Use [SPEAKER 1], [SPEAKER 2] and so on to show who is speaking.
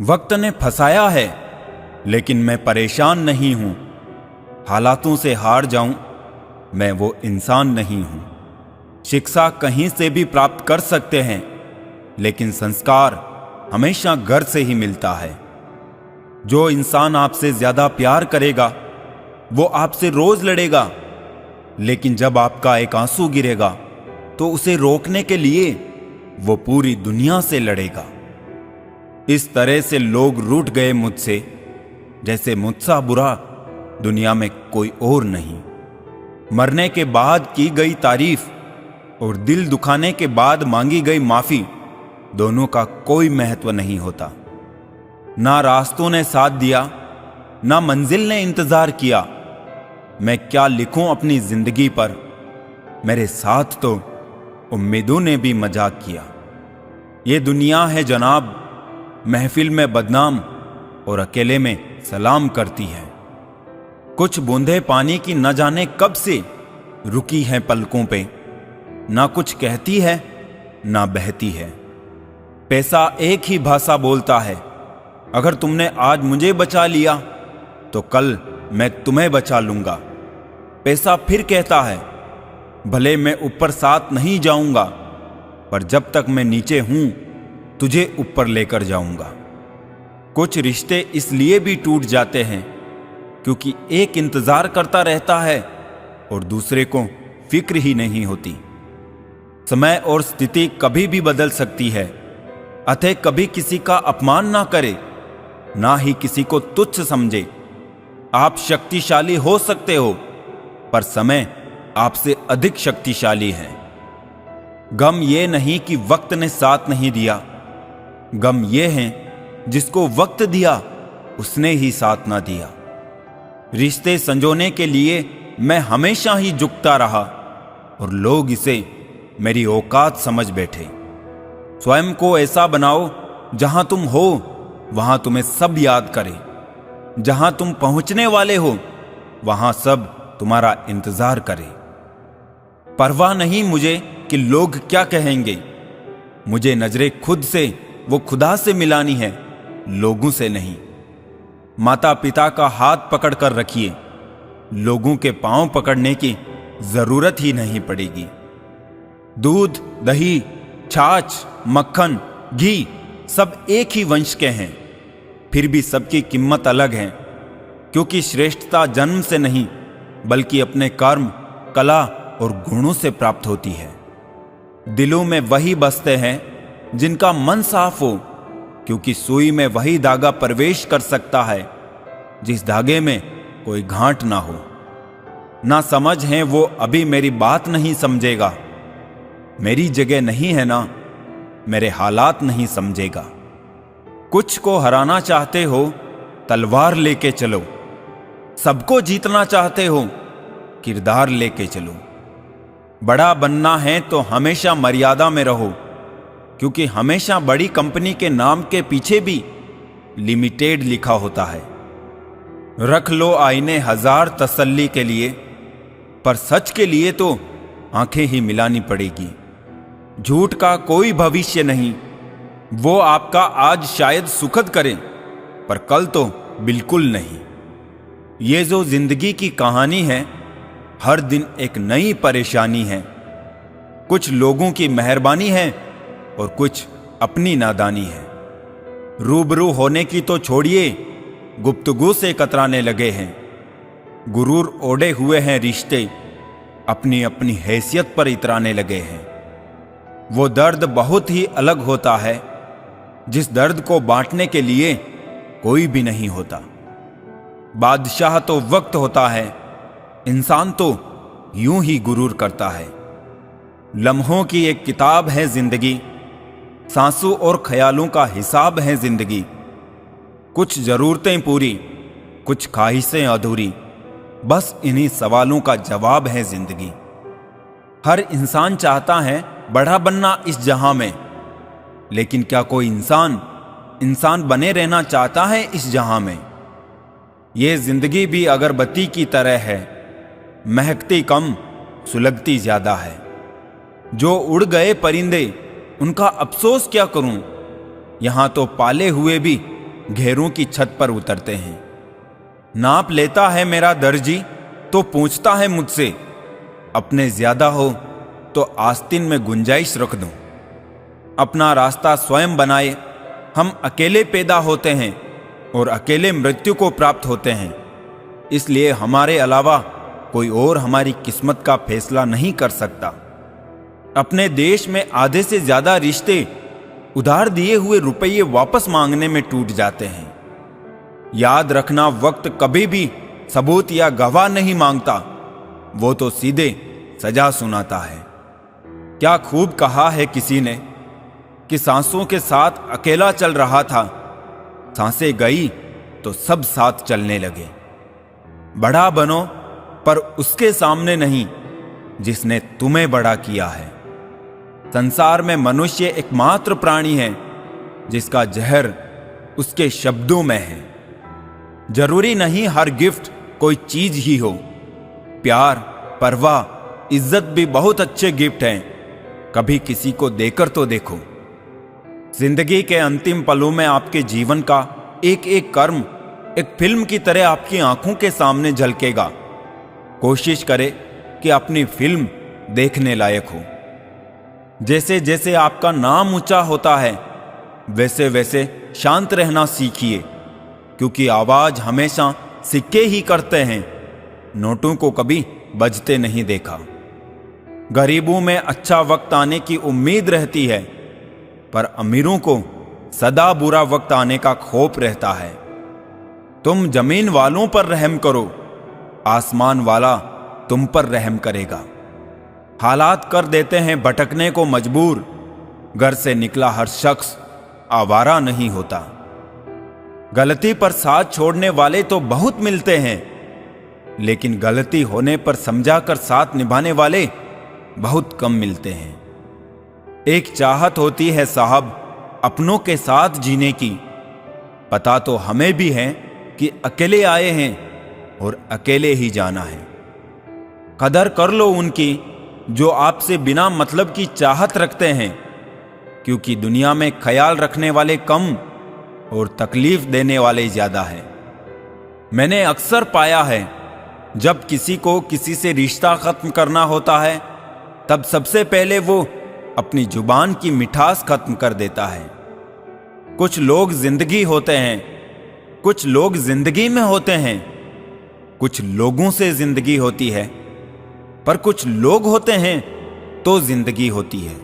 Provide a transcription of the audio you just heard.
[SPEAKER 1] वक्त ने फंसाया है, लेकिन मैं परेशान नहीं हूं। हालातों से हार जाऊं, मैं वो इंसान नहीं हूं। शिक्षा कहीं से भी प्राप्त कर सकते हैं, लेकिन संस्कार हमेशा घर से ही मिलता है। जो इंसान आपसे ज्यादा प्यार करेगा वो आपसे रोज लड़ेगा, लेकिन जब आपका एक आंसू गिरेगा तो उसे रोकने के लिए वो पूरी दुनिया से लड़ेगा। इस तरह से लोग रूठ गए मुझसे, जैसे मुझसा बुरा दुनिया में कोई और नहीं। मरने के बाद की गई तारीफ और दिल दुखाने के बाद मांगी गई माफी, दोनों का कोई महत्व नहीं होता। ना रास्तों ने साथ दिया, ना मंजिल ने इंतजार किया। मैं क्या लिखूं अपनी जिंदगी पर, मेरे साथ तो उम्मीदों ने भी मजाक किया। ये दुनिया है जनाब, महफिल में बदनाम और अकेले में सलाम करती है। कुछ बूंदे पानी की न जाने कब से रुकी हैं पलकों पे, ना कुछ कहती है ना बहती है। पैसा एक ही भाषा बोलता है, अगर तुमने आज मुझे बचा लिया तो कल मैं तुम्हें बचा लूंगा। पैसा फिर कहता है, भले मैं ऊपर साथ नहीं जाऊंगा, पर जब तक मैं नीचे हूं तुझे ऊपर लेकर जाऊंगा। कुछ रिश्ते इसलिए भी टूट जाते हैं क्योंकि एक इंतजार करता रहता है और दूसरे को फिक्र ही नहीं होती। समय और स्थिति कभी भी बदल सकती है, अतः कभी किसी का अपमान ना करे, ना ही किसी को तुच्छ समझे। आप शक्तिशाली हो सकते हो, पर समय आपसे अधिक शक्तिशाली है। गम ये नहीं कि वक्त ने साथ नहीं दिया, गम ये है जिसको वक्त दिया उसने ही साथ ना दिया। रिश्ते संजोने के लिए मैं हमेशा ही झुकता रहा और लोग इसे मेरी औकात समझ बैठे। स्वयं को ऐसा बनाओ जहां तुम हो वहां तुम्हें सब याद करे। जहां तुम पहुंचने वाले हो वहां सब तुम्हारा इंतजार करे। परवाह नहीं मुझे कि लोग क्या कहेंगे, मुझे नजरें खुद से वो खुदा से मिलानी है, लोगों से नहीं। माता पिता का हाथ पकड़ कर रखिए, लोगों के पांव पकड़ने की जरूरत ही नहीं पड़ेगी। दूध, दही, छाछ, मक्खन, घी सब एक ही वंश के हैं, फिर भी सबकी कीमत अलग है, क्योंकि श्रेष्ठता जन्म से नहीं बल्कि अपने कर्म, कला और गुणों से प्राप्त होती है। दिलों में वही बसते हैं जिनका मन साफ हो, क्योंकि सुई में वही धागा प्रवेश कर सकता है जिस धागे में कोई गांठ ना हो। ना समझ है वो अभी मेरी बात नहीं समझेगा, मेरी जगह नहीं है ना मेरे हालात नहीं समझेगा। कुछ को हराना चाहते हो तलवार लेके चलो, सबको जीतना चाहते हो किरदार लेके चलो। बड़ा बनना है तो हमेशा मर्यादा में रहो, क्योंकि हमेशा बड़ी कंपनी के नाम के पीछे भी लिमिटेड लिखा होता है। रख लो आईने हजार तसल्ली के लिए, पर सच के लिए तो आंखें ही मिलानी पड़ेगी। झूठ का कोई भविष्य नहीं, वो आपका आज शायद सुखद करे पर कल तो बिल्कुल नहीं। ये जो जिंदगी की कहानी है, हर दिन एक नई परेशानी है। कुछ लोगों की मेहरबानी है और कुछ अपनी नादानी है। रूबरू होने की तो छोड़िए, गुप्तगू से कतराने लगे हैं। गुरूर ओढ़े हुए हैं रिश्ते, अपनी अपनी हैसियत पर इतराने लगे हैं। वो दर्द बहुत ही अलग होता है जिस दर्द को बांटने के लिए कोई भी नहीं होता। बादशाह तो वक्त होता है, इंसान तो यूं ही गुरूर करता है। लम्हों की एक किताब है जिंदगी, सांसों और ख्यालों का हिसाब है जिंदगी। कुछ जरूरतें पूरी, कुछ ख्वाहिशें अधूरी, बस इन्हीं सवालों का जवाब है जिंदगी। हर इंसान चाहता है बड़ा बनना इस जहां में, लेकिन क्या कोई इंसान बने रहना चाहता है इस जहां में? ये जिंदगी भी अगरबत्ती की तरह है, महकती कम सुलगती ज्यादा है। जो उड़ गए परिंदे उनका अफसोस क्या करूं, यहां तो पाले हुए भी घेरों की छत पर उतरते हैं। नाप लेता है मेरा दर्जी तो पूछता है मुझसे, अपने ज्यादा हो तो आस्तीन में गुंजाइश रख दूं। अपना रास्ता स्वयं बनाए, हम अकेले पैदा होते हैं और अकेले मृत्यु को प्राप्त होते हैं। इसलिए हमारे अलावा कोई और हमारी किस्मत का फैसला नहीं कर सकता। अपने देश में आधे से ज्यादा रिश्ते उधार दिए हुए रुपये वापस मांगने में टूट जाते हैं। याद रखना, वक्त कभी भी सबूत या गवाह नहीं मांगता, वो तो सीधे सजा सुनाता है। क्या खूब कहा है किसी ने कि सांसों के साथ अकेला चल रहा था, सांसें गई तो सब साथ चलने लगे। बड़ा बनो पर उसके सामने नहीं जिसने तुम्हें बड़ा किया है। संसार में मनुष्य एकमात्र प्राणी है जिसका जहर उसके शब्दों में है। जरूरी नहीं हर गिफ्ट कोई चीज ही हो। प्यार, परवाह, इज्जत भी बहुत अच्छे गिफ्ट हैं। कभी किसी को देकर तो देखो। जिंदगी के अंतिम पलों में आपके जीवन का एक एक कर्म एक फिल्म की तरह आपकी आंखों के सामने झलकेगा। कोशिश करें कि अपनी फिल्म देखने लायक हो। जैसे जैसे आपका नाम ऊंचा होता है वैसे वैसे शांत रहना सीखिए, क्योंकि आवाज हमेशा सिक्के ही करते हैं, नोटों को कभी बजते नहीं देखा। गरीबों में अच्छा वक्त आने की उम्मीद रहती है, पर अमीरों को सदा बुरा वक्त आने का खौफ रहता है। तुम जमीन वालों पर रहम करो, आसमान वाला तुम पर रहम करेगा। हालात कर देते हैं भटकने को मजबूर। घर से निकला हर शख्स आवारा नहीं होता। गलती पर साथ छोड़ने वाले तो बहुत मिलते हैं, लेकिन गलती होने पर समझाकर साथ निभाने वाले बहुत कम मिलते हैं। एक चाहत होती है साहब अपनों के साथ जीने की। पता तो हमें भी है कि अकेले आए हैं और अकेले ही जाना है। कदर कर लो उनकी जो आपसे बिना मतलब की चाहत रखते हैं, क्योंकि दुनिया में ख्याल रखने वाले कम और तकलीफ देने वाले ज्यादा हैं। मैंने अक्सर पाया है जब किसी को किसी से रिश्ता खत्म करना होता है तब सबसे पहले वो अपनी जुबान की मिठास खत्म कर देता है। कुछ लोग जिंदगी होते हैं, कुछ लोग जिंदगी में होते हैं, कुछ लोगों से जिंदगी होती है, पर कुछ लोग होते हैं तो जिंदगी होती है।